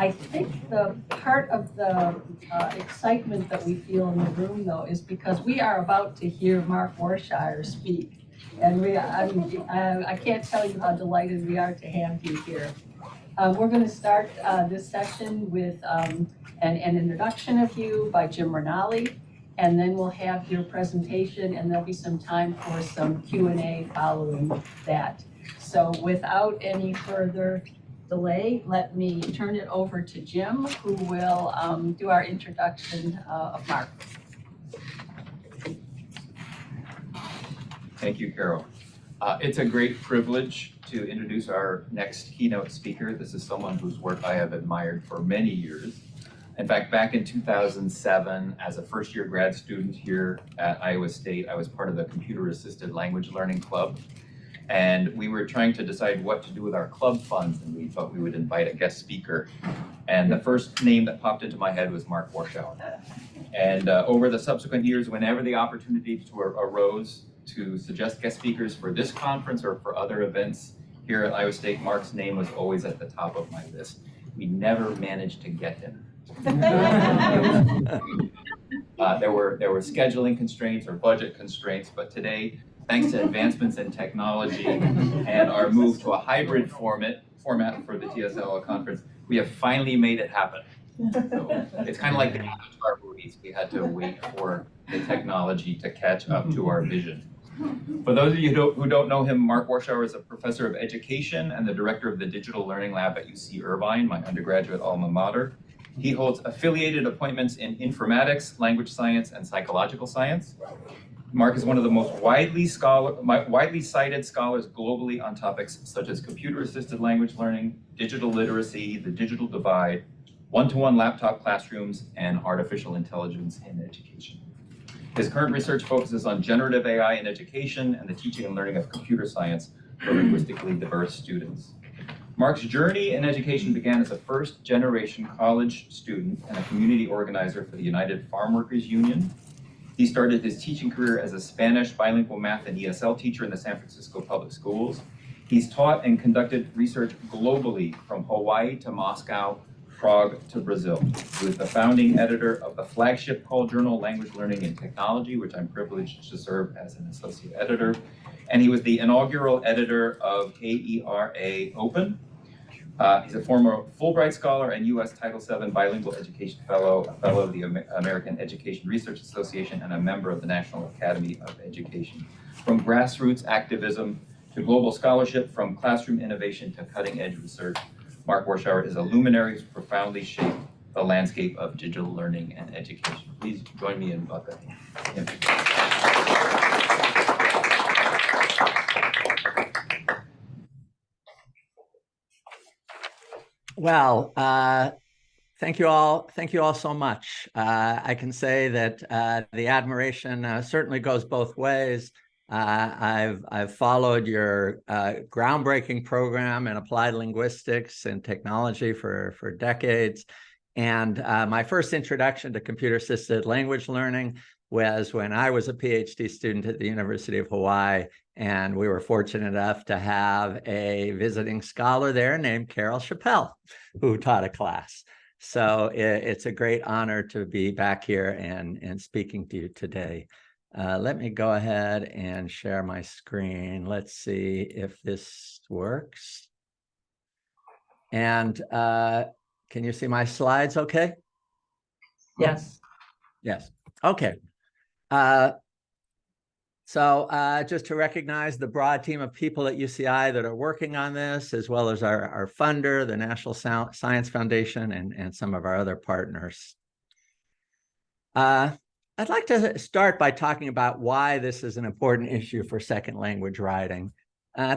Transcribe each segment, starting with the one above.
I think the part of the excitement that we feel in the room, though, is because we are about to hear Mark Warschauer speak. And I can't tell you how delighted we are to have you here. We're going to start this session with an introduction of you by Jim Ranalli, and then we'll have your presentation, and there'll be some time for some Q&A following that. So without any further delay, let me turn it over to Jim, who will do our introduction of Mark. Thank you, Carol. It's a great privilege to introduce our next keynote speaker. This is someone whose work I have admired for many years. In fact, back in 2007, as a first-year grad student here at Iowa State, I was part of the Computer-Assisted Language Learning Club. And we were trying to decide what to do with our club funds, and we thought we would invite a guest speaker. And the first name that popped into my head was Mark Warschauer. And over the subsequent years, whenever the opportunity arose to suggest guest speakers for this conference or for other events here at Iowa State, Mark's name was always at the top of my list. We never managed to get him. There were scheduling constraints or budget constraints, but today, thanks to advancements in technology and our move to a hybrid format for the TSLL conference, we have finally made it happen. So it's kind of like the Avatar movies. We had to wait for the technology to catch up to our vision. For those of you who don't know him, Mark Warschauer is a professor of education and the director of the Digital Learning Lab at UC Irvine, my undergraduate alma mater. He holds affiliated appointments in informatics, language science, and psychological science. Mark is one of the most widely cited scholars globally on topics such as computer-assisted language learning, digital literacy, the digital divide, one-to-one laptop classrooms, and artificial intelligence in education. His current research focuses on generative AI in education and the teaching and learning of computer science for linguistically diverse students. Mark's journey in education began as a first-generation college student and a community organizer for the United Farm Workers Union. He started his teaching career as a Spanish bilingual math and ESL teacher in the San Francisco public schools. He's taught and conducted research globally from Hawaii to Moscow, Prague to Brazil. He was the founding editor of the flagship call journal Language Learning and Technology, which I'm privileged to serve as an associate editor. And he was the inaugural editor of KERA Open. He's a former Fulbright Scholar and U.S. Title VII Bilingual Education Fellow, a Fellow of the American Education Research Association, and a member of the National Academy of Education. From grassroots activism to global scholarship, from classroom innovation to cutting-edge research, Mark Warschauer is a luminary who's profoundly shaped the landscape of digital learning and education. Please join me in welcoming him. Well, thank you all so much. I can say that the admiration certainly goes both ways. I've followed your groundbreaking program in applied linguistics and technology for decades. And my first introduction to computer-assisted language learning was when I was a PhD student at the University of Hawaii. And we were fortunate enough to have a visiting scholar there named Carol Chappell, who taught a class. So it's a great honor to be back here and speaking to you today. Let me go ahead and share my screen. Let's see if this works. And can you see my slides okay? Yes. Yes. Okay. So just to recognize the broad team of people at UCI that are working on this, as well as our funder, the National Science Foundation, and some of our other partners. I'd like to start by talking about why this is an important issue for second language writing.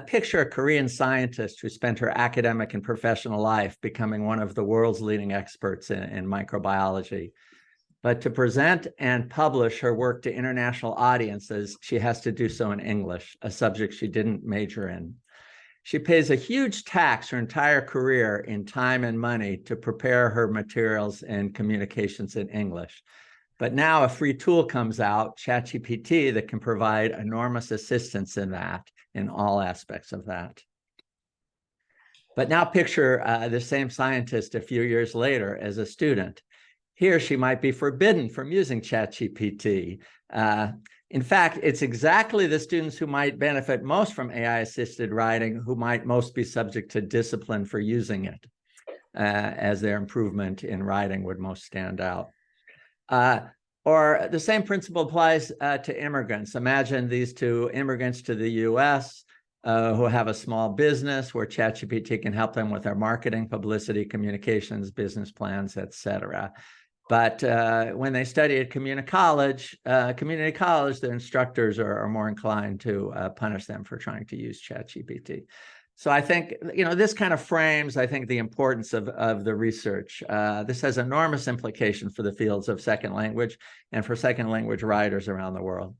Picture a Korean scientist who spent her academic and professional life becoming one of the world's leading experts in microbiology. But to present and publish her work to international audiences, she has to do so in English, a subject she didn't major in. She pays a huge tax her entire career in time and money to prepare her materials and communications in English. But now a free tool comes out, ChatGPT, that can provide enormous assistance in all aspects of that. But now picture the same scientist a few years later as a student. He or she might be forbidden from using ChatGPT. In fact, it's exactly the students who might benefit most from AI-assisted writing who might most be subject to discipline for using it, as their improvement in writing would most stand out. Or the same principle applies to immigrants. Imagine these two immigrants to the US who have a small business where ChatGPT can help them with their marketing, publicity, communications, business plans, etc. But when they study at community college, their instructors are more inclined to punish them for trying to use ChatGPT. So I think, this kind of frames, I think, the importance of the research. This has enormous implication for the fields of second language and for second language writers around the world.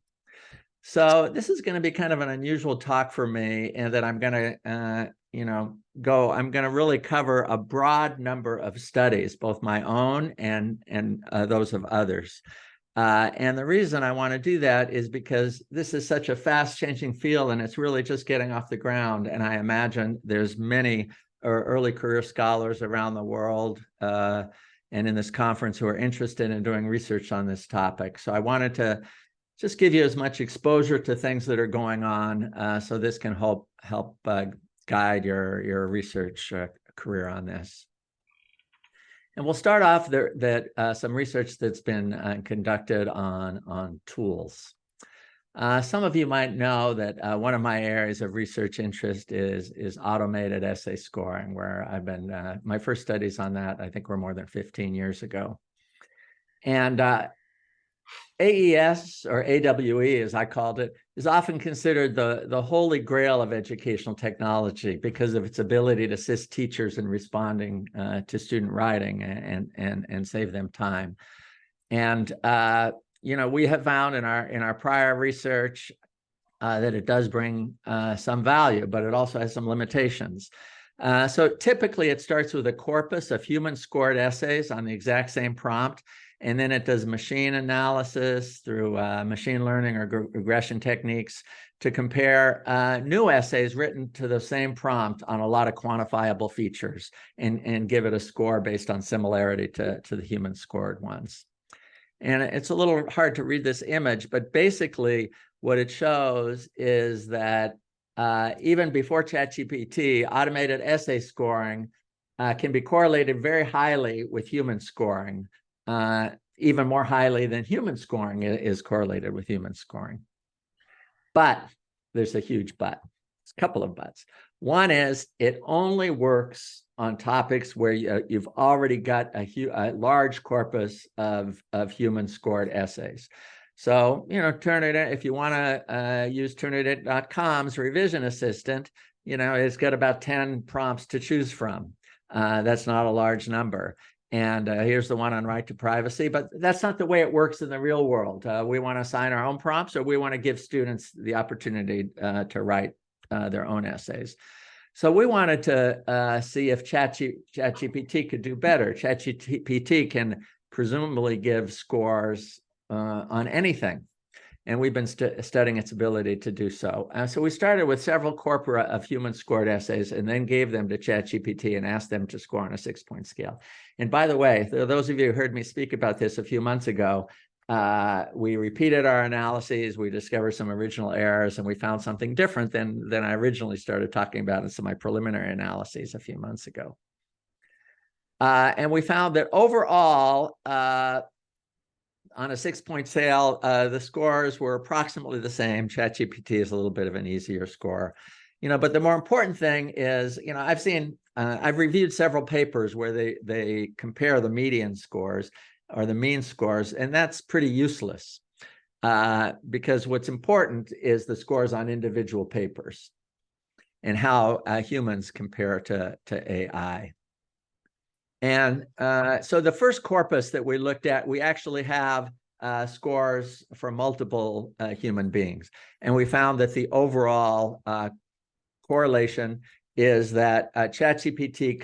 So this is going to be kind of an unusual talk for me, and that I'm going to, I'm going to really cover a broad number of studies, both my own and those of others. And the reason I want to do that is because this is such a fast-changing field, and it's really just getting off the ground. And I imagine there's many early career scholars around the world and in this conference who are interested in doing research on this topic. So I wanted to just give you as much exposure to things that are going on, so this can help guide your research career on this. And we'll start off some research that's been conducted on tools. Some of you might know that one of my areas of research interest is automated essay scoring, where I've been, my first studies on that, I think, were more than 15 years ago. And AES, or AWE, as I called it, is often considered the holy grail of educational technology because of its ability to assist teachers in responding to student writing and save them time. And we have found in our prior research that it does bring some value, but it also has some limitations. So typically it starts with a corpus of human scored essays on the exact same prompt. And then it does machine analysis through machine learning or regression techniques to compare new essays written to the same prompt on a lot of quantifiable features and give it a score based on similarity to the human scored ones. And it's a little hard to read this image, but basically what it shows is that even before ChatGPT, automated essay scoring can be correlated very highly with human scoring. Even more highly than human scoring is correlated with human scoring. But there's a huge but. There's a couple of buts. One is it only works on topics where you've already got a large corpus of human scored essays. So, Turnitin, if you want to use Turnitin.com's revision assistant, it's got about 10 prompts to choose from. That's not a large number. And here's the one on right to privacy, but that's not the way it works in the real world. We want to assign our own prompts, or we want to give students the opportunity to write their own essays. So we wanted to see if ChatGPT could do better. ChatGPT can presumably give scores on anything. And we've been studying its ability to do so. So we started with several corpora of human scored essays and then gave them to ChatGPT and asked them to score on a 6-point scale. And by the way, those of you who heard me speak about this a few months ago, we repeated our analyses, we discovered some original errors, and we found something different than I originally started talking about in some of my preliminary analyses a few months ago. And we found that overall, on a 6-point scale, the scores were approximately the same. ChatGPT is a little bit of an easier score, but the more important thing is, I've reviewed several papers where they compare the median scores or the mean scores, and that's pretty useless because what's important is the scores on individual papers and how humans compare to AI. And so the first corpus that we looked at, we actually have scores for multiple human beings. And we found that the overall correlation is that ChatGPT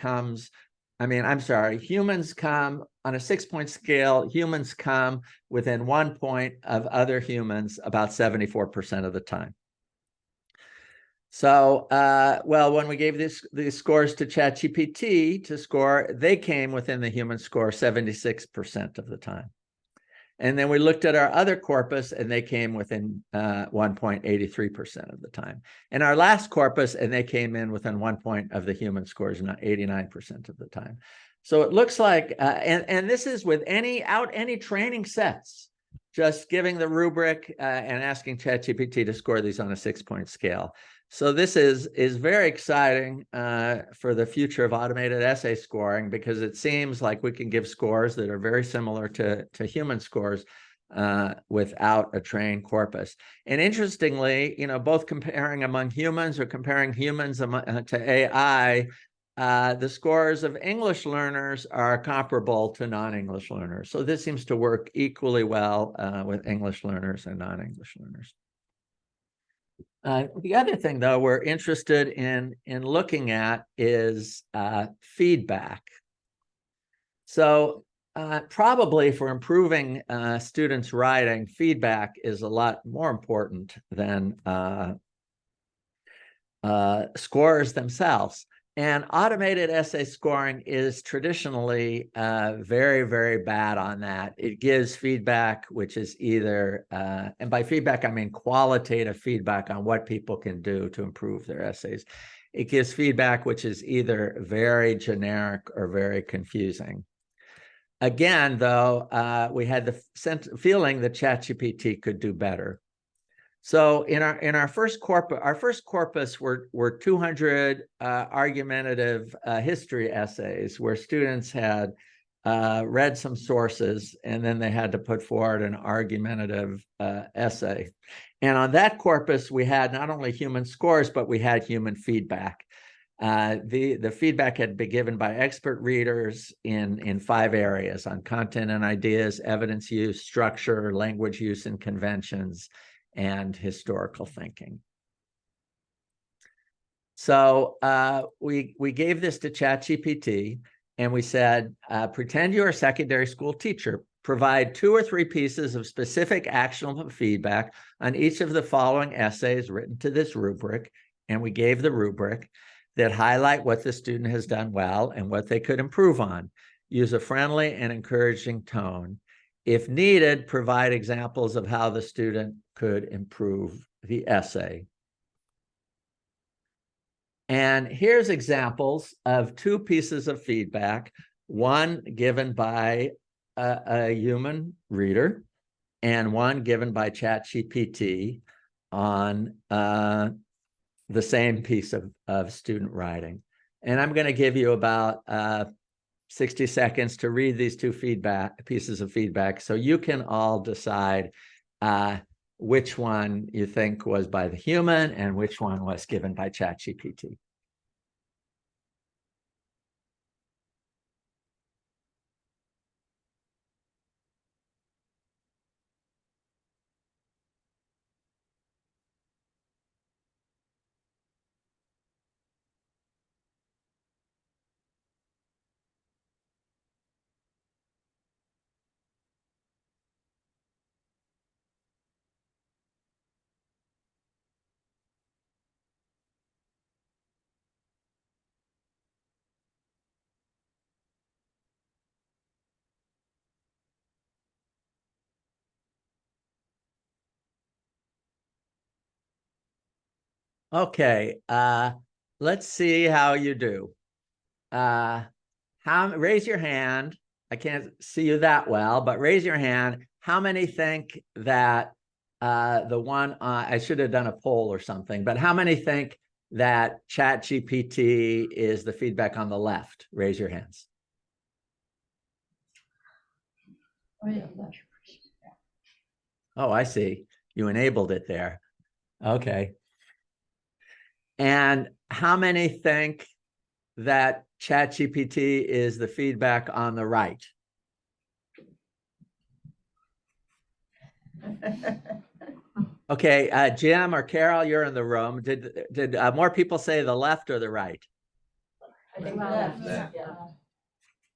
humans come on a 6-point scale, humans come within 1 point of other humans about 74% of the time. So, well, when we gave these scores to ChatGPT to score, they came within the human score 76% of the time. And then we looked at our other corpus and they came within 1.83% of the time. And our last corpus, and they came in within 1 point of the human scores, not 89% of the time. So it looks like, and this is with any training sets, just giving the rubric and asking ChatGPT to score these on a 6-point scale. So this is very exciting for the future of automated essay scoring, because it seems like we can give scores that are very similar to human scores without a trained corpus. And interestingly, both comparing among humans or comparing humans to AI, the scores of English learners are comparable to non-English learners. So this seems to work equally well with English learners and non-English learners. The other thing, though, we're interested in looking at is feedback. So probably for improving students' writing, feedback is a lot more important than scores themselves. And automated essay scoring is traditionally very, very bad on that. It gives feedback, which is either, and by feedback, I mean qualitative feedback on what people can do to improve their essays. It gives feedback which is either very generic or very confusing. Again, though, we had the feeling that ChatGPT could do better. So in our first corpus were 200 argumentative history essays where students had read some sources and then they had to put forward an argumentative essay. And on that corpus, we had not only human scores, but we had human feedback. The feedback had been given by expert readers in 5 areas: on content and ideas, evidence use, structure, language use and conventions, and historical thinking. So we gave this to ChatGPT and we said, pretend you're a secondary school teacher. Provide 2 or 3 pieces of specific actionable feedback on each of the following essays written to this rubric. And we gave the rubric that highlight what the student has done well and what they could improve on. Use a friendly and encouraging tone. If needed, provide examples of how the student could improve the essay. And here's examples of 2 pieces of feedback, one given by a human reader and one given by ChatGPT on the same piece of student writing. And I'm going to give you about 60 seconds to read these 2 pieces of feedback so you can all decide which one you think was by the human and which one was given by ChatGPT. Okay, let's see how you do. Raise your hand. I can't see you that well, but raise your hand. How many think that the one, I should have done a poll or something, but how many think that ChatGPT is the feedback on the left? Raise your hands. Oh, I see. You enabled it there. Okay. And how many think that ChatGPT is the feedback on the right? Okay, Jim or Carol, you're in the room. Did more people say the left or the right? I think left. Yeah.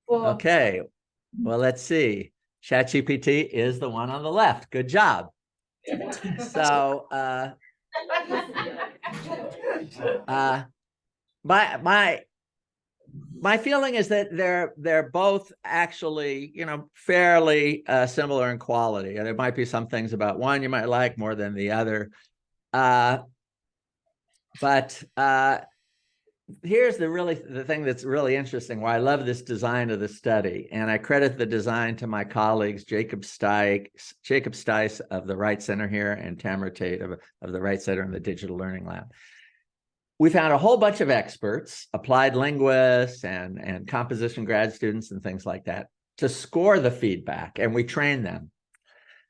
Okay, well, let's see. ChatGPT is the one on the left. Good job. So My feeling is that they're both actually, fairly similar in quality. And there might be some things about one you might like more than the other. But here's the thing that's really interesting, why I love this design of the study. And I credit the design to my colleagues, Jacob Stice of the Wright Center here and Tamara Tate of the Wright Center in the Digital Learning Lab. We found a whole bunch of experts, applied linguists and composition grad students and things like that, to score the feedback, and we trained them.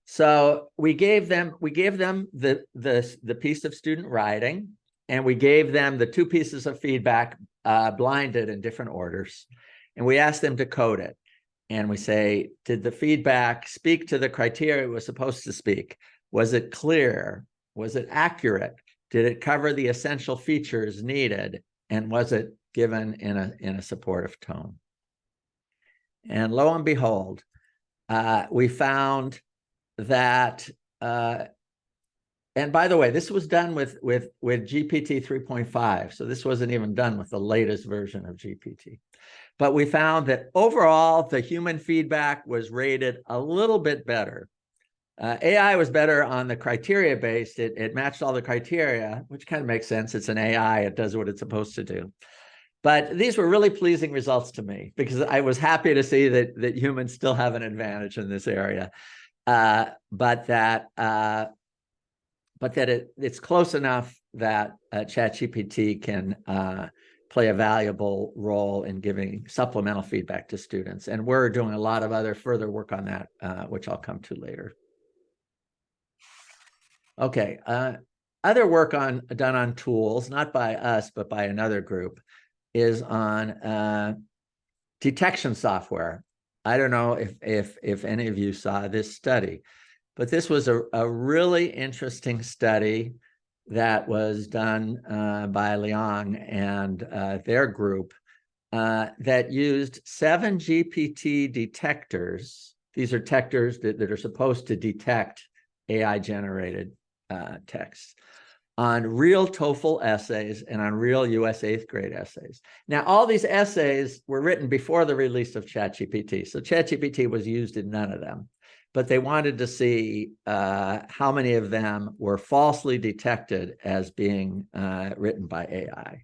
So we gave them the piece of student writing, and we gave them the two pieces of feedback blinded in different orders, and we asked them to code it. And we say, did the feedback speak to the criteria it was supposed to speak? Was it clear? Was it accurate? Did it cover the essential features needed? And was it given in a supportive tone? And lo and behold, we found that, and by the way, this was done with GPT 3.5. So this wasn't even done with the latest version of GPT. But we found that overall, the human feedback was rated a little bit better. AI was better on the criteria based. It matched all the criteria, which kind of makes sense. It's an AI. It does what it's supposed to do. But these were really pleasing results to me because I was happy to see that humans still have an advantage in this area, but that it's close enough that ChatGPT can play a valuable role in giving supplemental feedback to students. And we're doing a lot of other further work on that, which I'll come to later. Okay, other work done on tools, not by us, but by another group, is on detection software. I don't know if any of you saw this study, but this was a really interesting study that was done by Liang and their group that used 7 GPT detectors. These are detectors that are supposed to detect AI-generated text on real TOEFL essays and on real US 8th grade essays. Now, all these essays were written before the release of ChatGPT. So ChatGPT was used in none of them, but they wanted to see how many of them were falsely detected as being written by AI.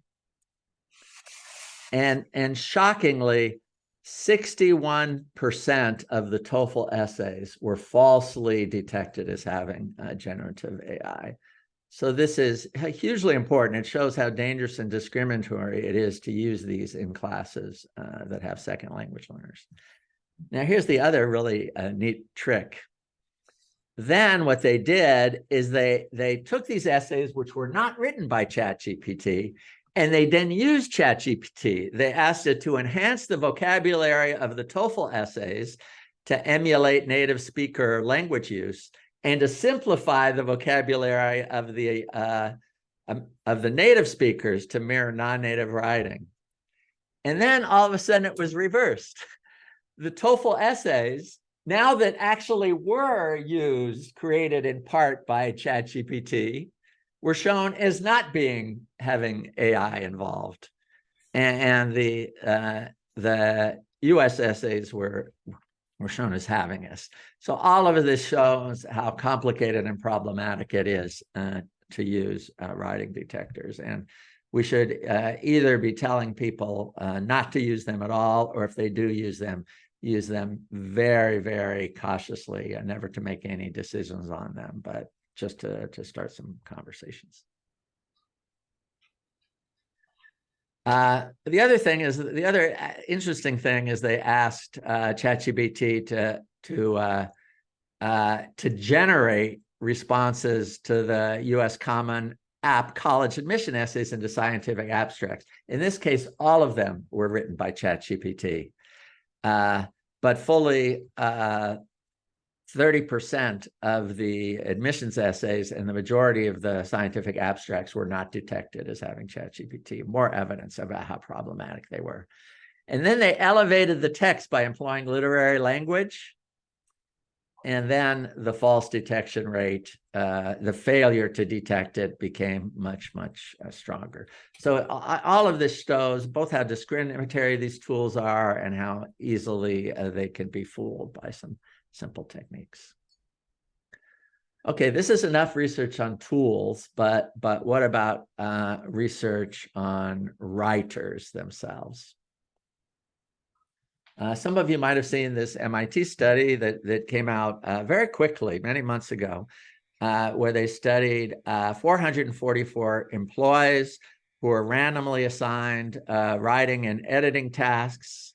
And shockingly, 61% of the TOEFL essays were falsely detected as having generative AI. So this is hugely important. It shows how dangerous and discriminatory it is to use these in classes that have second language learners. Now, here's the other really neat trick. Then what they did is they took these essays, which were not written by ChatGPT, and they then used ChatGPT. They asked it to enhance the vocabulary of the TOEFL essays to emulate native speaker language use and to simplify the vocabulary of the native speakers to mirror non-native writing. And then all of a sudden it was reversed. The TOEFL essays, now that actually were created in part by ChatGPT, were shown as not having AI involved, and the U.S. essays were shown as having this. So all of this shows how complicated and problematic it is to use writing detectors, and we should either be telling people not to use them at all, or if they do use them very, very cautiously and never to make any decisions on them, but just to start some conversations. The other interesting thing is they asked ChatGPT to generate responses to the U.S. Common App college admission essays into scientific abstracts. In this case, all of them were written by ChatGPT, but fully 30% of the admissions essays and the majority of the scientific abstracts were not detected as having ChatGPT. More evidence about how problematic they were. And then they elevated the text by employing literary language. And then the false detection rate, the failure to detect it became much, much stronger. So all of this shows both how discriminatory these tools are and how easily they can be fooled by some simple techniques. Okay, this is enough research on tools, but what about research on writers themselves? Some of you might have seen this MIT study that came out very quickly, many months ago, where they studied 444 employees who were randomly assigned writing and editing tasks,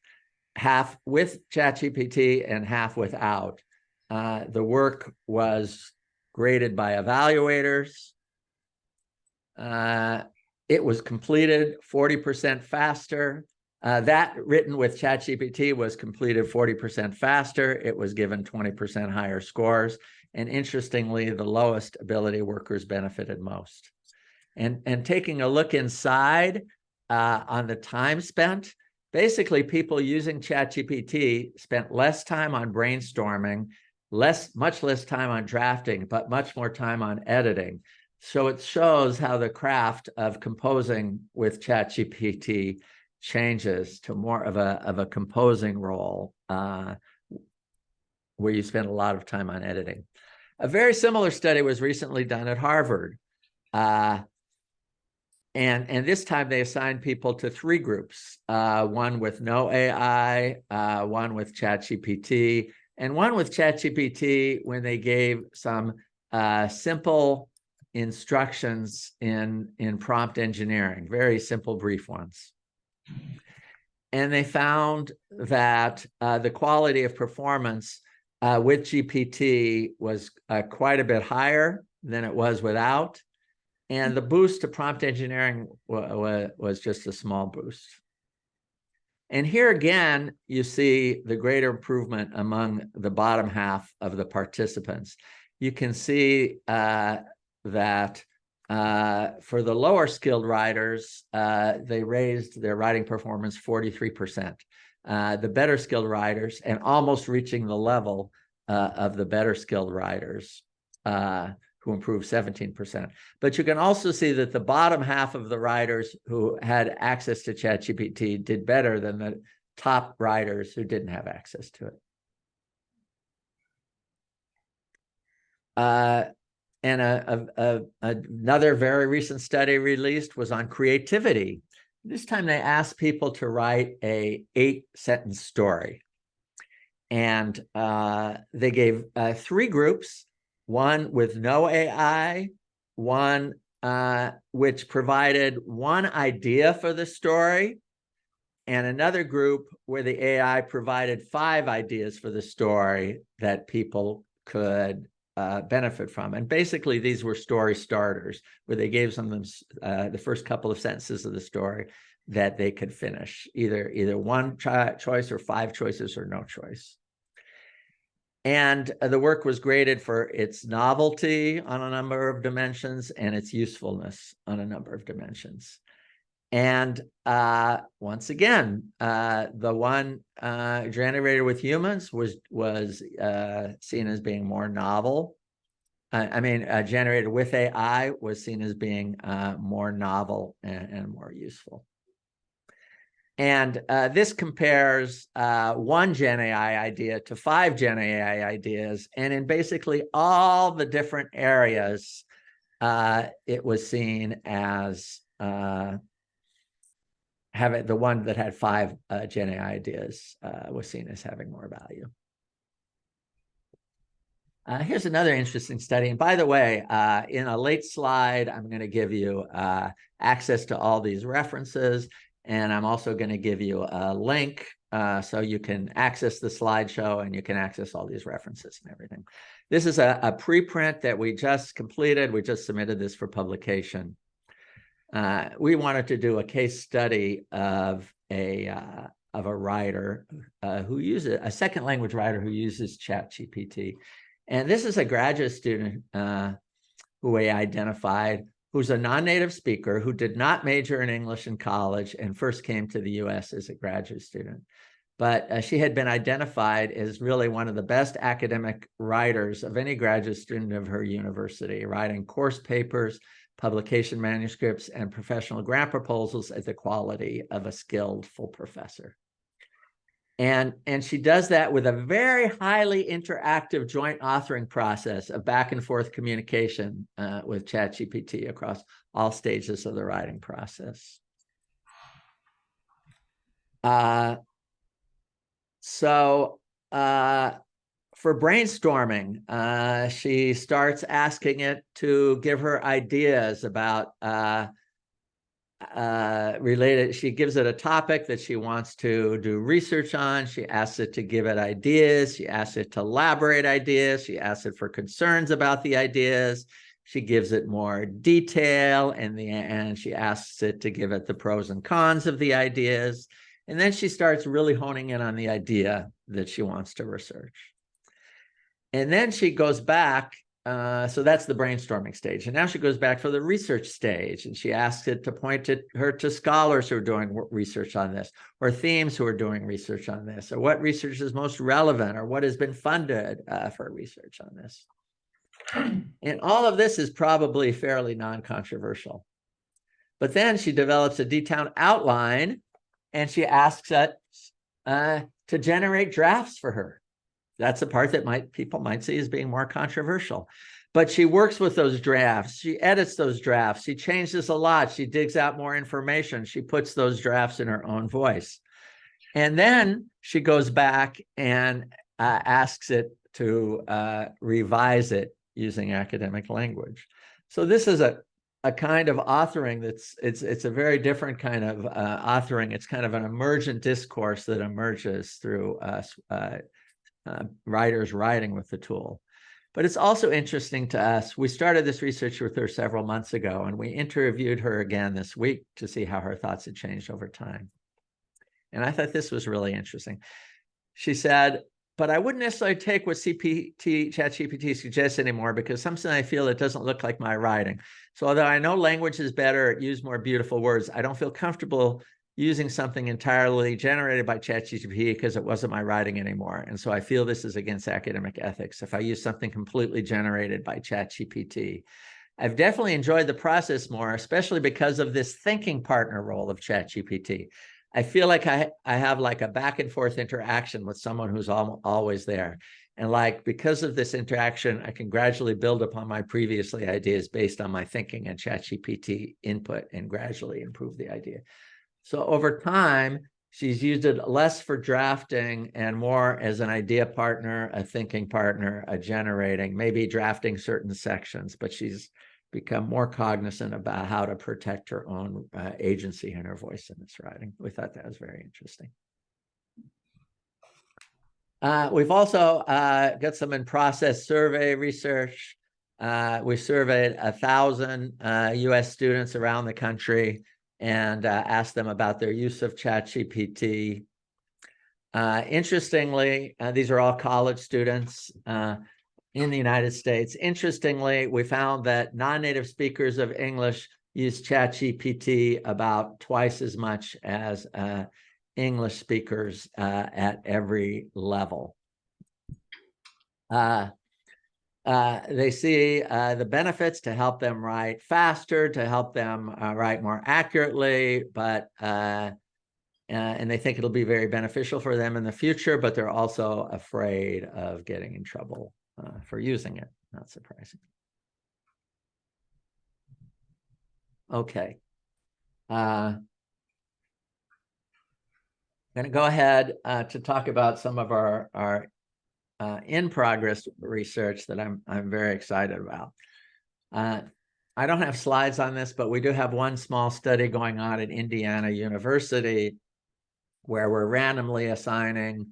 half with ChatGPT and half without. The work was graded by evaluators. It was completed 40% faster. That written with ChatGPT was completed 40% faster. It was given 20% higher scores. And interestingly, the lowest ability workers benefited most. And taking a look inside on the time spent, basically people using ChatGPT spent less time on brainstorming, much less time on drafting, but much more time on editing. So it shows how the craft of composing with ChatGPT changes to more of a composing role where you spend a lot of time on editing. A very similar study was recently done at Harvard. And this time they assigned people to 3 groups, one with no AI, one with ChatGPT, and one with ChatGPT when they gave some simple instructions in prompt engineering, very simple, brief ones. And they found that the quality of performance with GPT was quite a bit higher than it was without. And the boost to prompt engineering was just a small boost. And here again, you see the greater improvement among the bottom half of the participants. You can see that for the lower skilled writers, they raised their writing performance 43%. The better skilled writers, and almost reaching the level of the better skilled writers, who improved 17%. But you can also see that the bottom half of the writers who had access to ChatGPT did better than the top writers who didn't have access to it. And another very recent study released was on creativity. This time they asked people to write a 8-sentence story. And they gave 3 groups, one with no AI, one which provided one idea for the story, and another group where the AI provided 5 ideas for the story that people could benefit from. And basically, these were story starters, where they gave them the first couple of sentences of the story that they could finish, either one choice or 5 choices or no choice. And the work was graded for its novelty on a number of dimensions and its usefulness on a number of dimensions. And once again, the one generated with humans was seen as being more novel. Generated with AI was seen as being more novel and more useful. And this compares one Gen AI idea to 5 Gen AI ideas. And in basically all the different areas, it was seen as having the one that had 5 Gen AI ideas was seen as having more value. Here's another interesting study. And by the way, in a late slide, I'm going to give you access to all these references. And I'm also going to give you a link so you can access the slideshow and you can access all these references and everything. This is a preprint that we just completed. We just submitted this for publication. We wanted to do a case study of a writer who uses a second language writer who uses ChatGPT. And this is a graduate student who we identified, who's a non-native speaker who did not major in English in college and first came to the US as a graduate student. but she had been identified as really one of the best academic writers of any graduate student of her university, writing course papers, publication manuscripts, and professional grant proposals at the quality of a skilled full professor. And she does that with a very highly interactive joint authoring process of back and forth communication with ChatGPT across all stages of the writing process. For brainstorming, she starts asking it to give her ideas about related. She gives it a topic that she wants to do research on. She asks it to give it ideas. She asks it to elaborate ideas. She asks it for concerns about the ideas. She gives it more detail, and she asks it to give it the pros and cons of the ideas. And then she starts really honing in on the idea that she wants to research. And then she goes back. So that's the brainstorming stage. And now she goes back for the research stage, and she asks it to point her to scholars who are doing research on this, or themes who are doing research on this, or what research is most relevant, or what has been funded for research on this. And all of this is probably fairly non-controversial. But then she develops a detailed outline, and she asks it to generate drafts for her. That's the part that people might see as being more controversial. But she works with those drafts. She edits those drafts. She changes a lot. She digs out more information. She puts those drafts in her own voice. And then she goes back and asks it to revise it using academic language. So this is a kind of authoring it's a very different kind of authoring. It's kind of an emergent discourse that emerges through writers writing with the tool. But it's also interesting to us. We started this research with her several months ago, and we interviewed her again this week to see how her thoughts had changed over time. And I thought this was really interesting. She said, but I wouldn't necessarily take what ChatGPT suggests anymore, because sometimes I feel it doesn't look like my writing. So although I know language is better, it uses more beautiful words, I don't feel comfortable using something entirely generated by ChatGPT because it wasn't my writing anymore. And so I feel this is against academic ethics if I use something completely generated by ChatGPT. I've definitely enjoyed the process more, especially because of this thinking partner role of ChatGPT. I feel like I have like a back and forth interaction with someone who's always there. And like, because of this interaction, I can gradually build upon my previously ideas based on my thinking and ChatGPT input and gradually improve the idea. So over time, she's used it less for drafting and more as an idea partner, a thinking partner, a generating, maybe drafting certain sections, but she's become more cognizant about how to protect her own agency and her voice in this writing. We thought that was very interesting. We've also got some in-process survey research. We surveyed 1,000 US students around the country and asked them about their use of ChatGPT. Interestingly, these are all college students in the United States. Interestingly, we found that non-native speakers of English use ChatGPT about twice as much as English speakers at every level. They see the benefits to help them write faster, to help them write more accurately, but and they think it'll be very beneficial for them in the future, but they're also afraid of getting in trouble for using it. Not surprising. Okay. I'm going to go ahead to talk about some of our in-progress research that I'm very excited about. I don't have slides on this, but we do have one small study going on at Indiana University where we're randomly assigning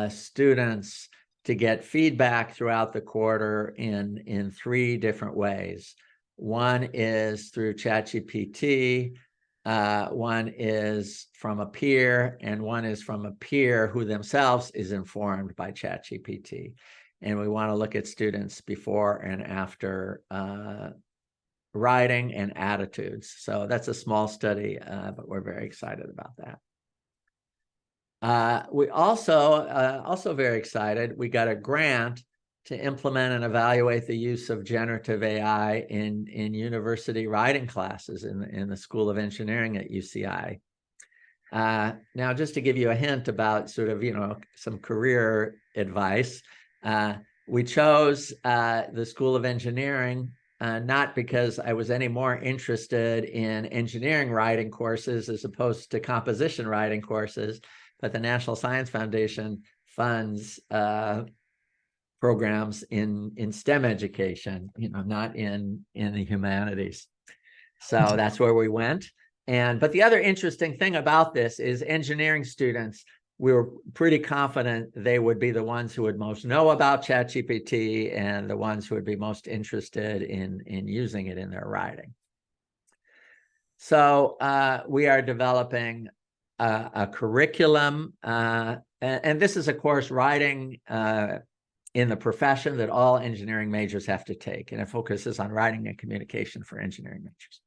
students to get feedback throughout the quarter in 3 different ways. One is through ChatGPT, one is from a peer, and one is from a peer who themselves is informed by ChatGPT. And we want to look at students before and after writing and attitudes. So that's a small study, but we're very excited about that. We also very excited, we got a grant to implement and evaluate the use of generative AI in university writing classes in the School of Engineering at UCI. Now, just to give you a hint about sort of, some career advice, we chose the School of Engineering not because I was any more interested in engineering writing courses as opposed to composition writing courses, but the National Science Foundation funds programs in STEM education, not in the humanities. So that's where we went. But the other interesting thing about this is engineering students, we were pretty confident they would be the ones who would most know about ChatGPT and the ones who would be most interested in using it in their writing. So we are developing a curriculum, and this is, of course, writing in the profession that all engineering majors have to take, and it focuses on writing and communication for engineering majors.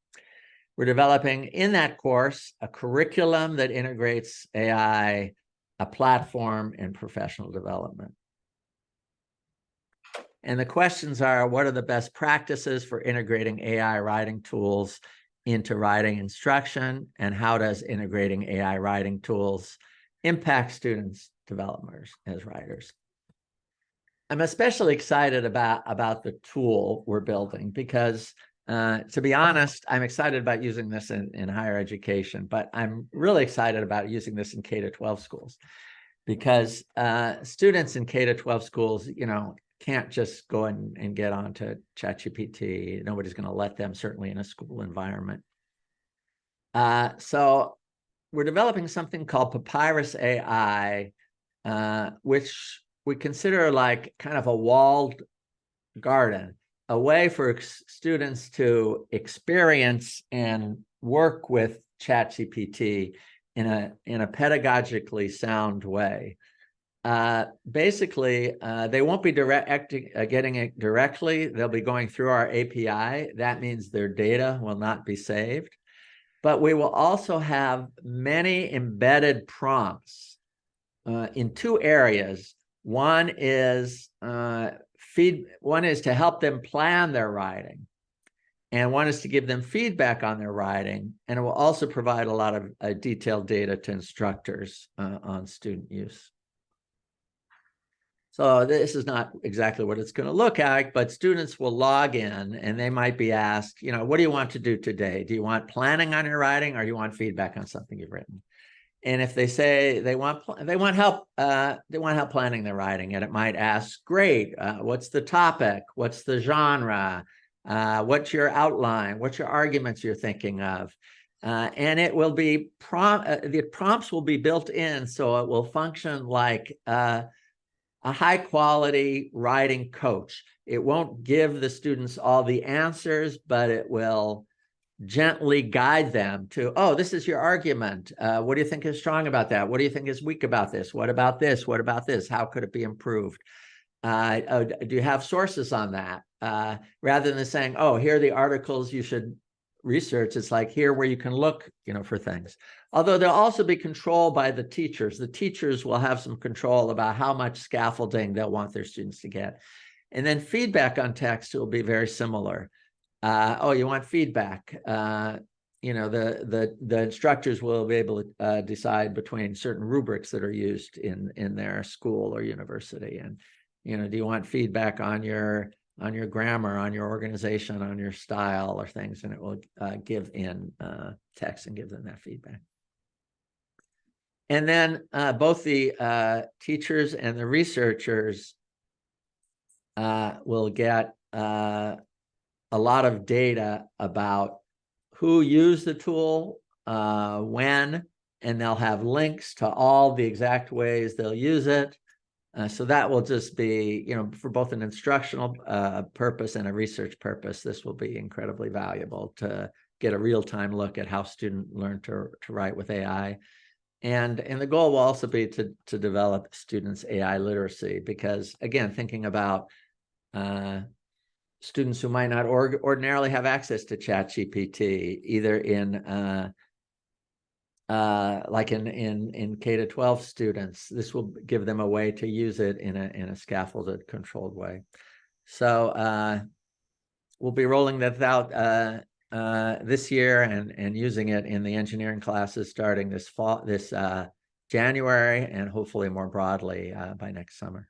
We're developing in that course a curriculum that integrates AI, a platform, and professional development. And the questions are, what are the best practices for integrating AI writing tools into writing instruction? And how does integrating AI writing tools impact students' development as writers? I'm especially excited about the tool we're building because, to be honest, I'm excited about using this in higher education, but I'm really excited about using this in K-12 schools because students in K-12 schools, can't just go and get onto ChatGPT. Nobody's going to let them, certainly in a school environment. So we're developing something called Papyrus AI, which we consider like kind of a walled garden, a way for students to experience and work with ChatGPT in a pedagogically sound way. Basically, they won't be getting it directly. They'll be going through our API. That means their data will not be saved. But we will also have many embedded prompts in two areas. One is to help them plan their writing, and one is to give them feedback on their writing, and it will also provide a lot of detailed data to instructors on student use. So this is not exactly what it's going to look like, but students will log in and they might be asked, what do you want to do today? Do you want planning on your writing, or do you want feedback on something you've written? And if they say they want help planning their writing, and it might ask, great, what's the topic? What's the genre? What's your outline? What's your arguments you're thinking of? And it will be the prompts will be built in, so it will function like a high quality writing coach. It won't give the students all the answers, but it will gently guide them to, oh, this is your argument. What do you think is strong about that? What do you think is weak about this? What about this? What about this? How could it be improved? Do you have sources on that? Rather than saying, oh, here are the articles you should research, it's like, here where you can look, for things. Although there'll also be control by the teachers. The teachers will have some control about how much scaffolding they'll want their students to get. And then feedback on text will be very similar. Oh, you want feedback? The instructors will be able to decide between certain rubrics that are used in their school or university. And, do you want feedback on your grammar, on your organization, on your style or things? And it will give in text and give them that feedback. And then both the teachers and the researchers will get a lot of data about who used the tool, when, and they'll have links to all the exact ways they'll use it. So that will just be, for both an instructional purpose and a research purpose, this will be incredibly valuable to get a real-time look at how students learn to write with AI. And the goal will also be to develop students' AI literacy, because, again, thinking about students who might not ordinarily have access to ChatGPT, either in like in K-12 students, this will give them a way to use it in a scaffolded, controlled way. So we'll be rolling that out this year and using it in the engineering classes starting this fall, this January, and hopefully more broadly by next summer.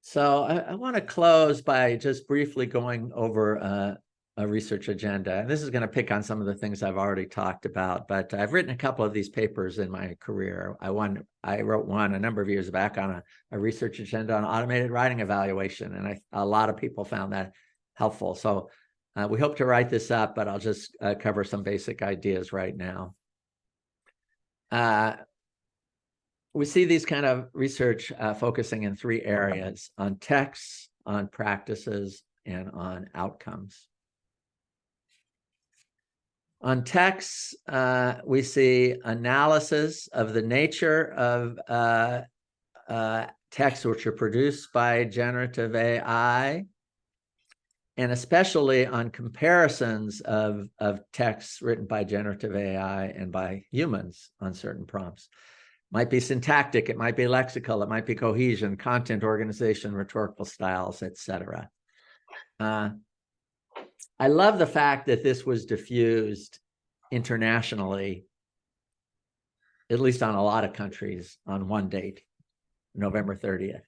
So I want to close by just briefly going over a research agenda. And this is going to pick on some of the things I've already talked about, but I've written a couple of these papers in my career. I wrote one a number of years back on a research agenda on automated writing evaluation, and a lot of people found that helpful. So we hope to write this up, but I'll just cover some basic ideas right now. We see these kind of research focusing in three areas: on texts, on practices, and on outcomes. On texts, we see analysis of the nature of texts which are produced by generative AI, and especially on comparisons of texts written by generative AI and by humans on certain prompts. Might be syntactic, it might be lexical, it might be cohesion, content organization, rhetorical styles, etc. I love the fact that this was diffused internationally, at least on a lot of countries, on one date, November 30th,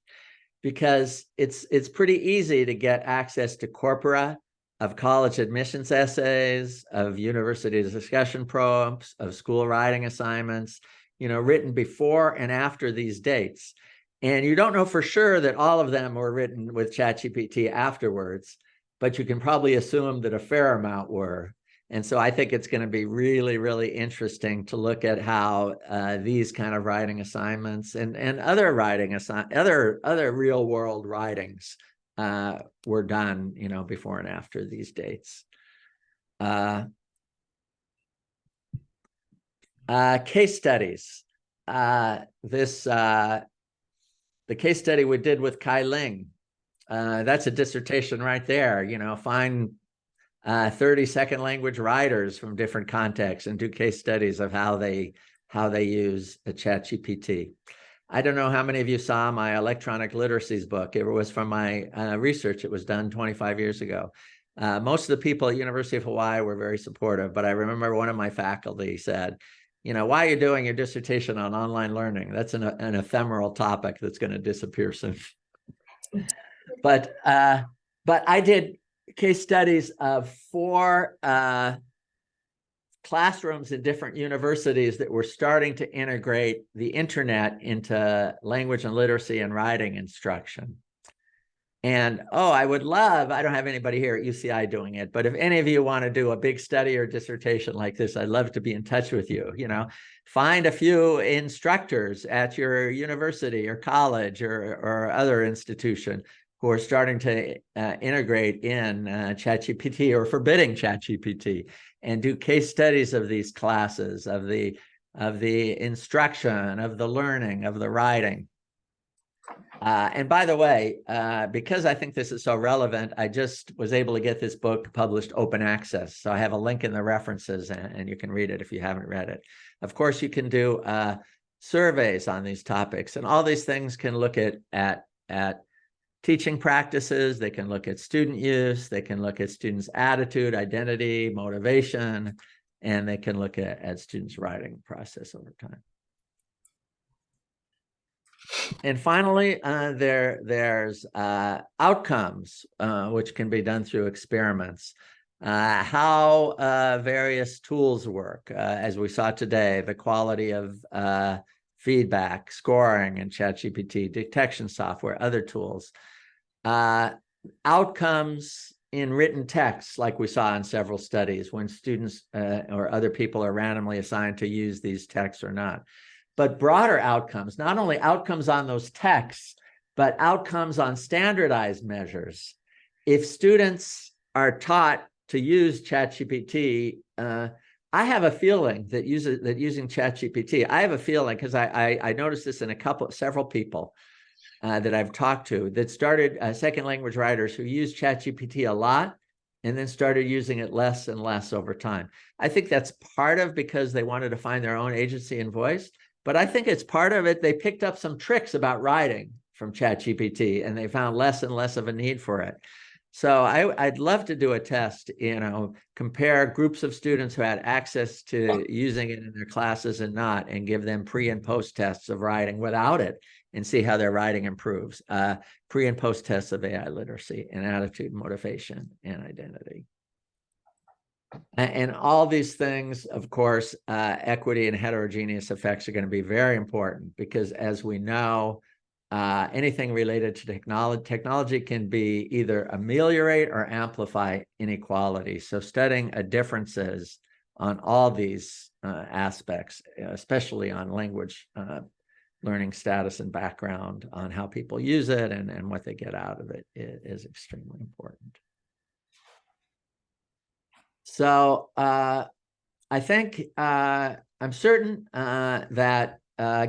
because it's pretty easy to get access to corpora of college admissions essays, of university discussion prompts, of school writing assignments, written before and after these dates. And you don't know for sure that all of them were written with ChatGPT afterwards, but you can probably assume that a fair amount were. And so I think it's going to be really, really interesting to look at how these kind of writing assignments and other writing other real world writings were done, before and after these dates. Case studies. The case study we did with Kai Ling, that's a dissertation right there. Find 30 second language writers from different contexts and do case studies of how they use a ChatGPT. I don't know how many of you saw my electronic literacies book. It was from my research. It was done 25 years ago. Most of the people at University of Hawaii were very supportive, but I remember one of my faculty said, why are you doing your dissertation on online learning? That's an ephemeral topic that's going to disappear soon. But I did case studies of 4 classrooms in different universities that were starting to integrate the internet into language and literacy and writing instruction. And I don't have anybody here at UCI doing it, but if any of you want to do a big study or dissertation like this, I'd love to be in touch with you. Find a few instructors at your university or college or other institution who are starting to integrate in ChatGPT or forbidding ChatGPT, and do case studies of these classes, of the instruction, of the learning, of the writing. And by the way, because I think this is so relevant, I just was able to get this book published open access. So I have a link in the references, and you can read it if you haven't read it. Of course, you can do surveys on these topics, and all these things can look at teaching practices. They can look at student use. They can look at students' attitude, identity, motivation, and they can look at students' writing process over time. And finally, there's outcomes, which can be done through experiments. How various tools work, as we saw today, the quality of feedback, scoring, and ChatGPT, detection software, other tools. Outcomes in written texts, like we saw in several studies, when students or other people are randomly assigned to use these texts or not. But broader outcomes, not only outcomes on those texts, but outcomes on standardized measures. If students are taught to use ChatGPT, I have a feeling that using ChatGPT, I have a feeling, because I noticed this in several people that I've talked to that started second language writers who use ChatGPT a lot and then started using it less and less over time. I think that's part of because they wanted to find their own agency and voice, but I think it's part of it. They picked up some tricks about writing from ChatGPT, and they found less and less of a need for it. So I'd love to do a test, compare groups of students who had access to using it in their classes and not, and give them pre and post tests of writing without it and see how their writing improves. Pre and post tests of AI literacy and attitude, motivation, and identity. And all these things, of course, equity and heterogeneous effects are going to be very important because, as we know, anything related to technology can be either ameliorate or amplify inequality. So studying differences on all these aspects, especially on language learning status and background, on how people use it and what they get out of it, is extremely important. So I think I'm certain that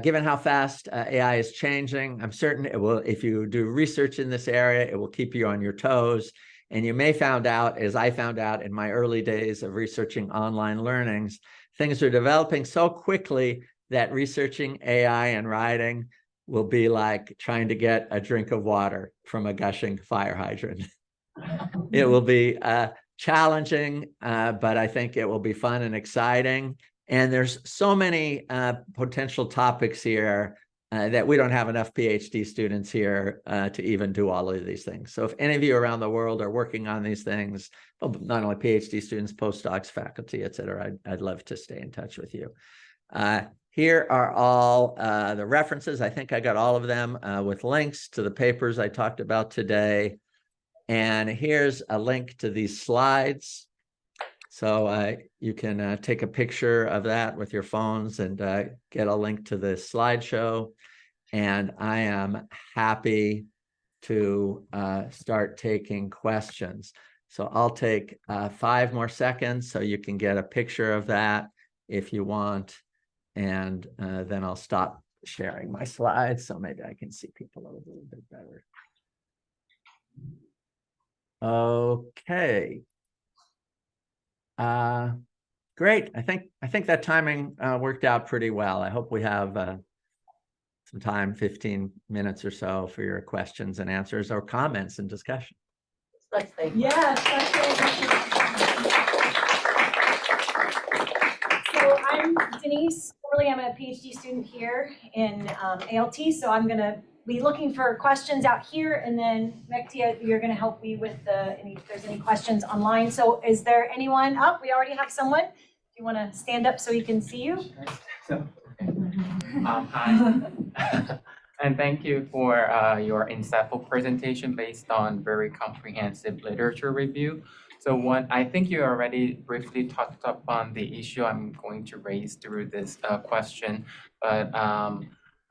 given how fast AI is changing, I'm certain it will, if you do research in this area, it will keep you on your toes. And you may found out, as I found out in my early days of researching online learnings, things are developing so quickly that researching AI and writing will be like trying to get a drink of water from a gushing fire hydrant. It will be challenging, but I think it will be fun and exciting. And there's so many potential topics here that we don't have enough PhD students here to even do all of these things. So if any of you around the world are working on these things, not only PhD students, postdocs, faculty, et cetera, I'd love to stay in touch with you. Here are all the references. I think I got all of them with links to the papers I talked about today. And here's a link to these slides. So you can take a picture of that with your phones and get a link to the slideshow. And I am happy to start taking questions. So I'll take 5 more seconds so you can get a picture of that if you want. And then I'll stop sharing my slides so maybe I can see people a little bit better. Okay. Great. I think that timing worked out pretty well. I hope we have some time, 15 minutes or so, for your questions and answers or comments and discussion. Let's thank you. Yes. So I'm Denise. Formerly, I'm a PhD student here in ALT. So I'm going to be looking for questions out here, and then Mektia, you're going to help me with if there's any questions online. So is there anyone up? We already have someone. Do you want to stand up so we can see you? Hi, and thank you for your insightful presentation based on very comprehensive literature review. So I think you already briefly touched upon the issue I'm going to raise through this question, but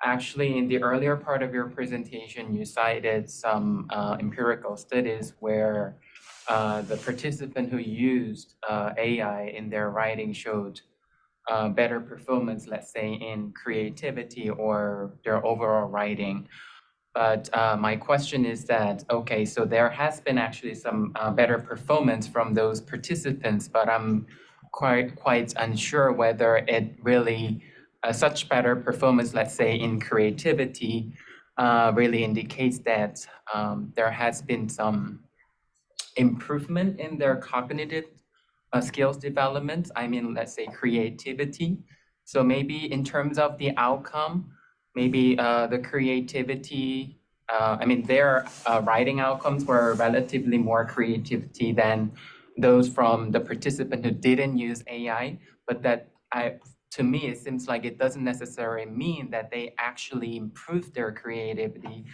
actually in the earlier part of your presentation, you cited some empirical studies where the participant who used AI in their writing showed better performance, let's say, in creativity or their overall writing. But my question is that, okay, so there has been actually some better performance from those participants, but I'm quite unsure whether it really, such better performance, let's say, in creativity, really indicates that there has been some improvement in their cognitive skills development. I mean, let's say creativity. So maybe in terms of the outcome, maybe the creativity, their writing outcomes were relatively more creativity than those from the participant who didn't use AI, but to me, it seems like it doesn't necessarily mean that they actually improved their creativity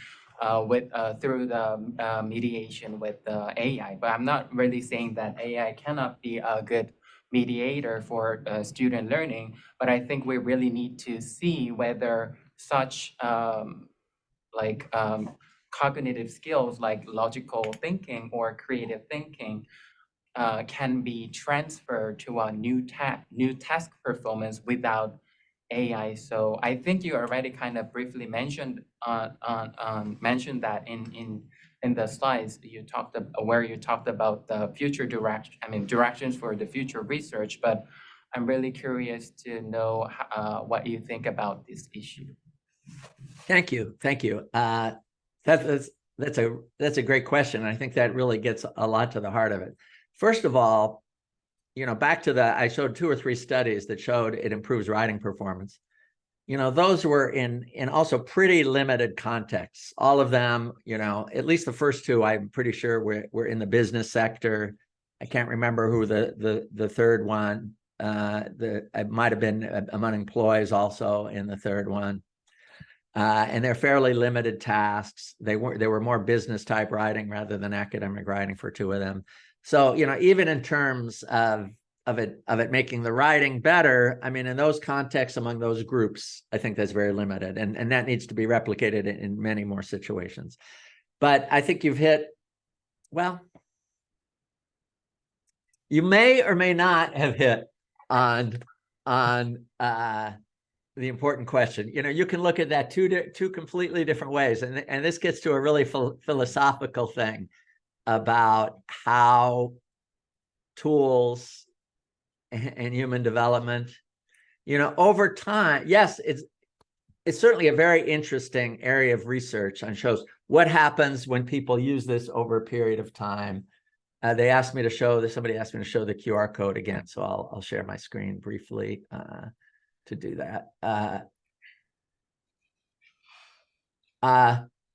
through the mediation with the AI. But I'm not really saying that AI cannot be a good mediator for student learning, but I think we really need to see whether such cognitive skills like logical thinking or creative thinking can be transferred to a new task performance without AI. So I think you already kind of briefly mentioned mentioned that in the slides you talked where you talked about the future directions for the future research. But I'm really curious to know what you think about this issue. Thank you. That's a great question. I think that really gets a lot to the heart of it. First of all, back to I showed 2 or 3 studies that showed it improves writing performance. Those were in also pretty limited contexts. All of them, at least the first 2, I'm pretty sure were in the business sector. I can't remember who the third one. It might have been among employees also in the third one. And they're fairly limited tasks. They were more business type writing rather than academic writing for 2 of them. So, even in terms of it making the writing better, I mean, in those contexts among those groups, I think that's very limited, and that needs to be replicated in many more situations. But I think you've hit, well, you may or may not have hit on the important question. You can look at that two completely different ways, and this gets to a really philosophical thing about how tools and human development, over time. Yes, it's certainly a very interesting area of research and shows what happens when people use this over a period of time. Somebody asked me to show the QR code again, so I'll share my screen briefly to do that.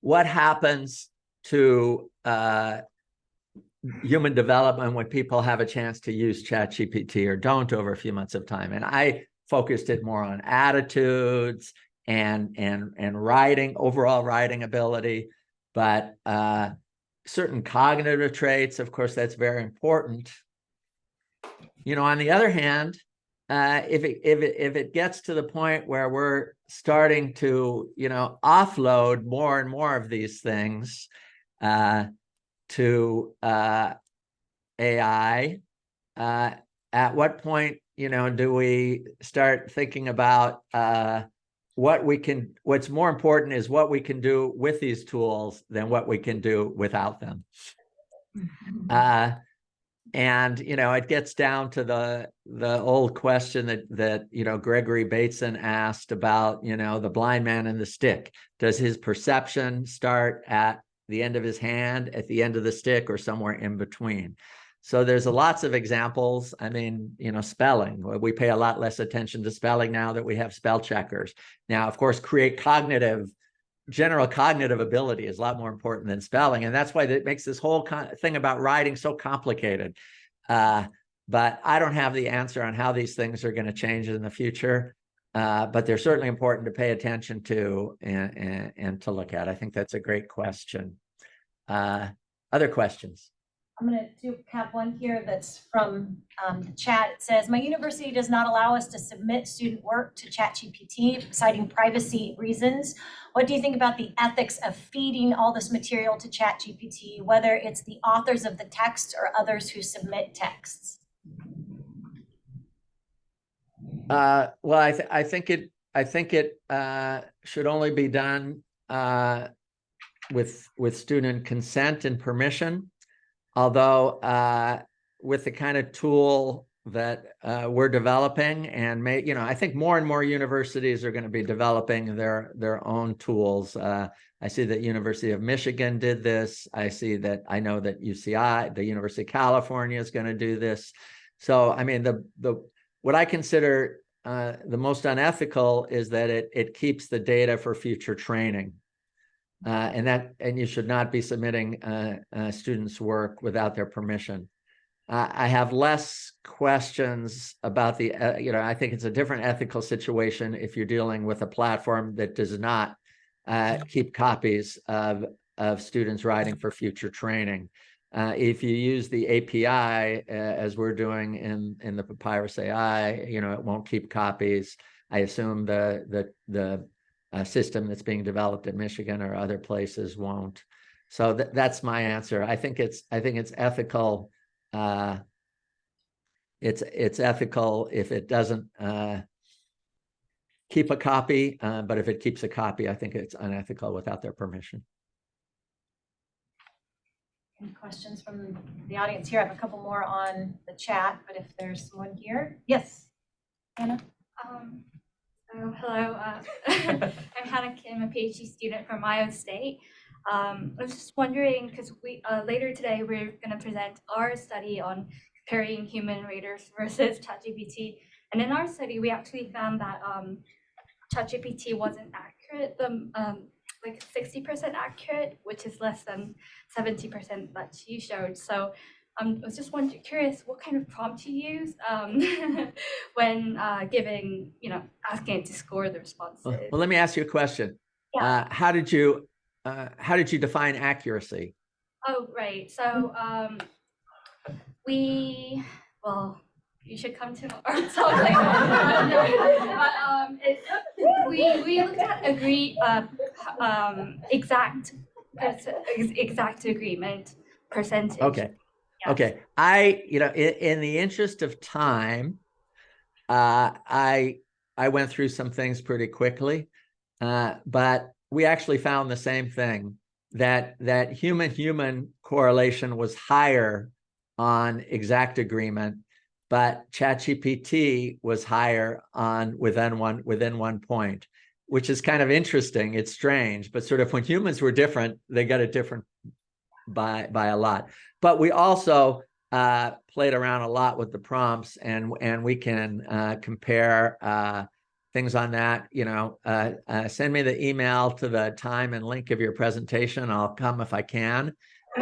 What happens to human development when people have a chance to use ChatGPT or don't over a few months of time? And I focused it more on attitudes and writing, overall writing ability, but certain cognitive traits, of course, that's very important. On the other hand, if it gets to the point where we're starting to offload more and more of these things to AI, at what point do we start thinking about what's more important is what we can do with these tools than what we can do without them. And it gets down to the old question that Gregory Bateson asked about the blind man and the stick. Does his perception start at the end of his hand, at the end of the stick, or somewhere in between? So there's lots of examples. I mean, spelling. We pay a lot less attention to spelling now that we have spell checkers. Now, of course, general cognitive ability is a lot more important than spelling, and that's why that makes this whole thing about writing so complicated. But I don't have the answer on how these things are going to change in the future, but they're certainly important to pay attention to and to look at. I think that's a great question. Other questions? I'm going to have one here that's from the chat. It says, my university does not allow us to submit student work to ChatGPT, citing privacy reasons. What do you think about the ethics of feeding all this material to ChatGPT, whether it's the authors of the text or others who submit texts? Well, I think it should only be done with student consent and permission. Although with the kind of tool that we're developing, and I think more and more universities are going to be developing their own tools. I see that University of Michigan did this. I know that UCI, the University of California, is going to do this. So I mean, what I consider the most unethical is that it keeps the data for future training. And you should not be submitting students' work without their permission. I have less questions about I think it's a different ethical situation if you're dealing with a platform that does not keep copies of students' writing for future training. If you use the API, as we're doing in the Papyrus AI, it won't keep copies. I assume the system that's being developed in Michigan or other places won't. So that's my answer. I think it's ethical. It's ethical if it doesn't keep a copy, but if it keeps a copy, I think it's unethical without their permission. Any questions from the audience here? I have a couple more on the chat, but if there's someone here, yes, Hannah. Hello, I'm Hannah Kim, a PhD student from Iowa State. I was just wondering, because we later today we're going to present our study on comparing human raters versus ChatGPT, and in our study we actually found that ChatGPT wasn't accurate, like 60% accurate, which is less than 70% that you showed. So I was just curious what kind of prompt you use when giving, asking it to score the responses. Well, let me ask you a question. Yeah. How did you define accuracy? Oh, right. So you should come to our talk later. But we looked at exact agreement percentage. Okay. Yes. Okay. In the interest of time, I went through some things pretty quickly, but we actually found the same thing, that human-human correlation was higher on exact agreement, but ChatGPT was higher on within one point, which is kind of interesting. It's strange, but sort of when humans were different, they got it different by a lot. But we also played around a lot with the prompts, and we can compare things on that. Send me the email to the time and link of your presentation. I'll come if I can,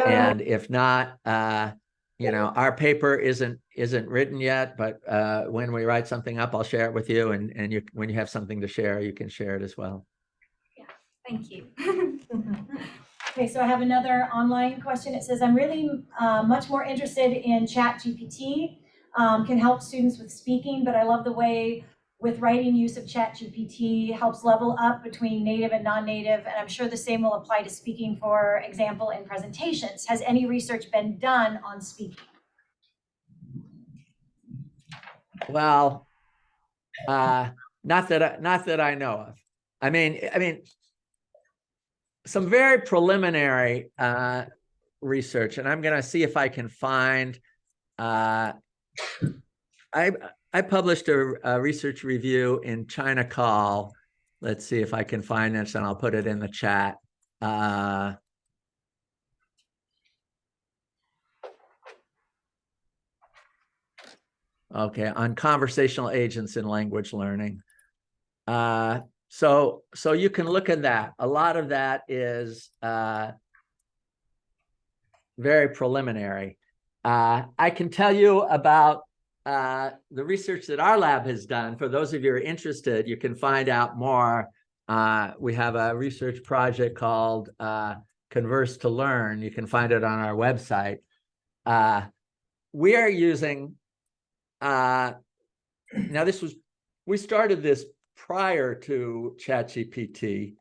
and if not, our paper isn't written yet, but when we write something up, I'll share it with you, and when you have something to share, you can share it as well. Yeah, thank you. Okay, so I have another online question. It says, I'm really much more interested in ChatGPT, can help students with speaking, but I love the way with writing use of ChatGPT helps level up between native and non-native, and I'm sure the same will apply to speaking, for example, in presentations. Has any research been done on speaking? Well, not that I know of. I mean, some very preliminary research, and I'm going to see if I can find. I published a research review in China Call. Let's see if I can find this, and I'll put it in the chat. Okay, on conversational agents in language learning. So you can look at that. A lot of that is very preliminary. I can tell you about the research that our lab has done. For those of you who are interested, you can find out more. We have a research project called Converse to Learn. You can find it on our website. We are using, we started this prior to ChatGPT,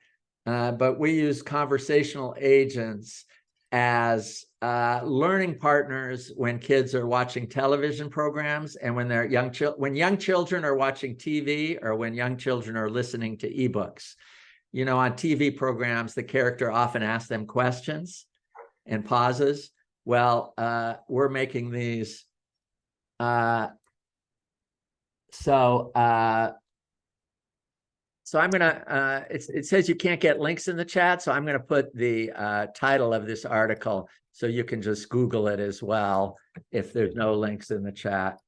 but we use conversational agents as learning partners when kids are watching television programs, and when they're when young children are watching TV, or when young children are listening to ebooks. On TV programs, the character often asks them questions and pauses. Well, we're making these. So I'm gonna, it says you can't get links in the chat, so I'm gonna put the title of this article so you can just Google it as well if there's no links in the chat.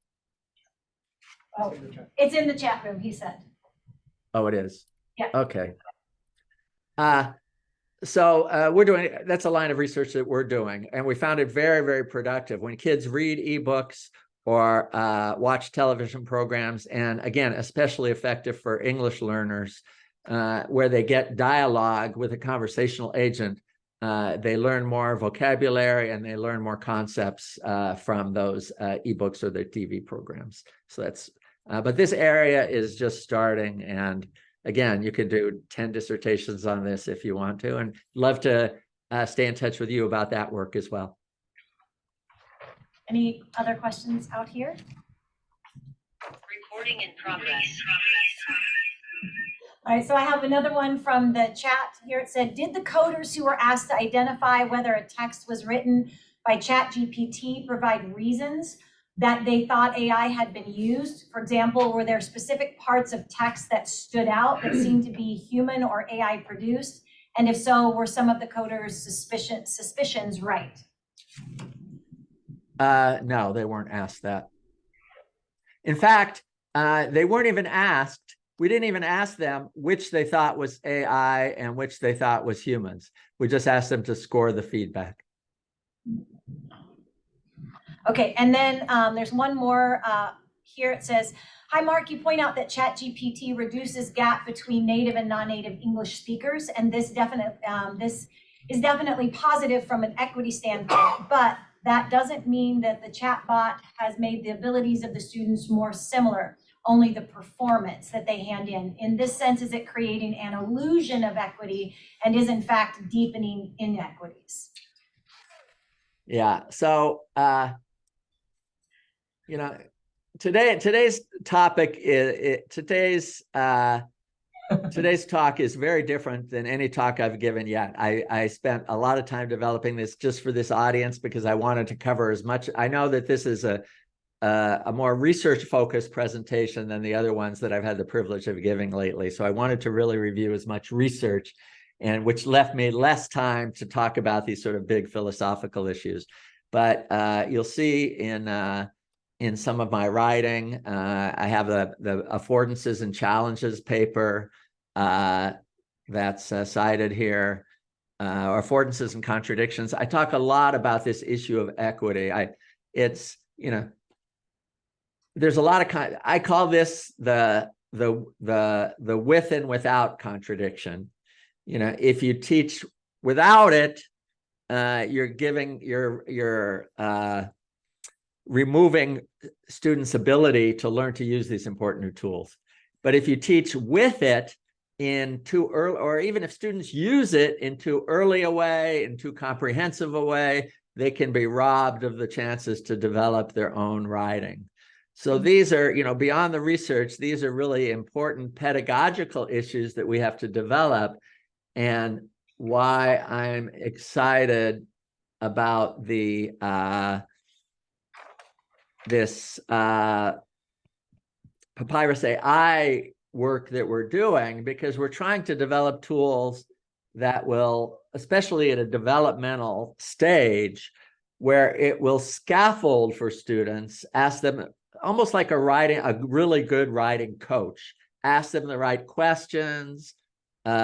Oh, it's in the chat room, he said. Oh, it is? Yeah. Okay. So we're doing, that's a line of research that we're doing, and we found it very, very productive. When kids read ebooks or watch television programs, and again, especially effective for English learners, where they get dialogue with a conversational agent, they learn more vocabulary and they learn more concepts from those ebooks or their TV programs. So that's, but this area is just starting, and again, you could do 10 dissertations on this if you want to, and love to stay in touch with you about that work as well. Any other questions out here? Recording in progress. All right, so I have another one from the chat here. It said, did the coders who were asked to identify whether a text was written by ChatGPT provide reasons that they thought AI had been used? For example, were there specific parts of text that stood out that seemed to be human or AI produced? And if so, were some of the coders' suspicions right? No, they weren't asked that. In fact, they weren't even asked. We didn't even ask them which they thought was AI and which they thought was humans. We just asked them to score the feedback. Okay, and then there's one more here. It says, hi, Mark, you point out that ChatGPT reduces gap between native and non-native English speakers, and this is definitely positive from an equity standpoint, but that doesn't mean that the chatbot has made the abilities of the students more similar, only the performance that they hand in. In this sense, is it creating an illusion of equity and is in fact deepening inequities? Yeah, so you know, today's topic is today's talk is very different than any talk I've given yet. I spent a lot of time developing this just for this audience because I wanted to cover as much. I know that this is a more research-focused presentation than the other ones that I've had the privilege of giving lately. So I wanted to really review as much research, and which left me less time to talk about these sort of big philosophical issues. But you'll see in some of my writing, I have the affordances and challenges paper that's cited here, or affordances and contradictions. I talk a lot about this issue of equity. It's, you know, there's a lot of I call this the with and without contradiction. You know, if you teach without it, you're removing students' ability to learn to use these important new tools. But if you teach with it in too early, or even if students use it in too early a way, in too comprehensive a way, they can be robbed of the chances to develop their own writing. So these are, you know, beyond the research, these are really important pedagogical issues that we have to develop, and why I'm excited about the this Papyrus AI work that we're doing, because we're trying to develop tools that will, especially at a developmental stage, where it will scaffold for students, ask them almost like a really good writing coach, ask them the right questions,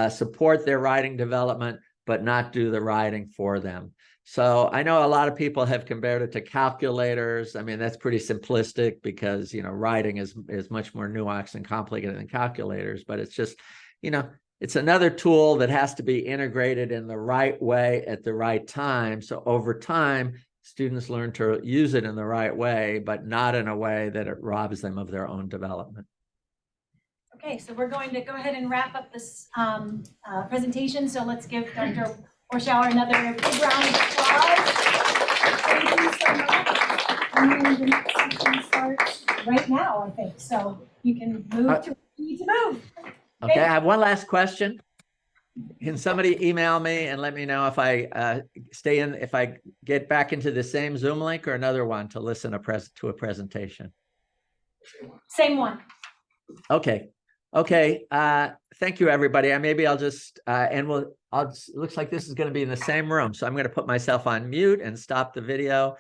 support their writing development, but not do the writing for them. So I know a lot of people have compared it to calculators. I mean, that's pretty simplistic because, you know, writing is much more nuanced and complicated than calculators, but it's just, you know, it's another tool that has to be integrated in the right way at the right time. So over time, students learn to use it in the right way, but not in a way that it robs them of their own development. Okay, so we're going to go ahead and wrap up this presentation. So let's give Dr. Warschauer another big round of applause. Thank you so much. And the next session starts right now, I think. So you can move to where you need to move. Okay, I have one last question. Can somebody email me and let me know if I if I get back into the same Zoom link or another one to listen to a presentation? Same one. Okay. Okay. Thank you, everybody. Maybe I'll just looks like this is going to be in the same room. So I'm going to put myself on mute and stop the video.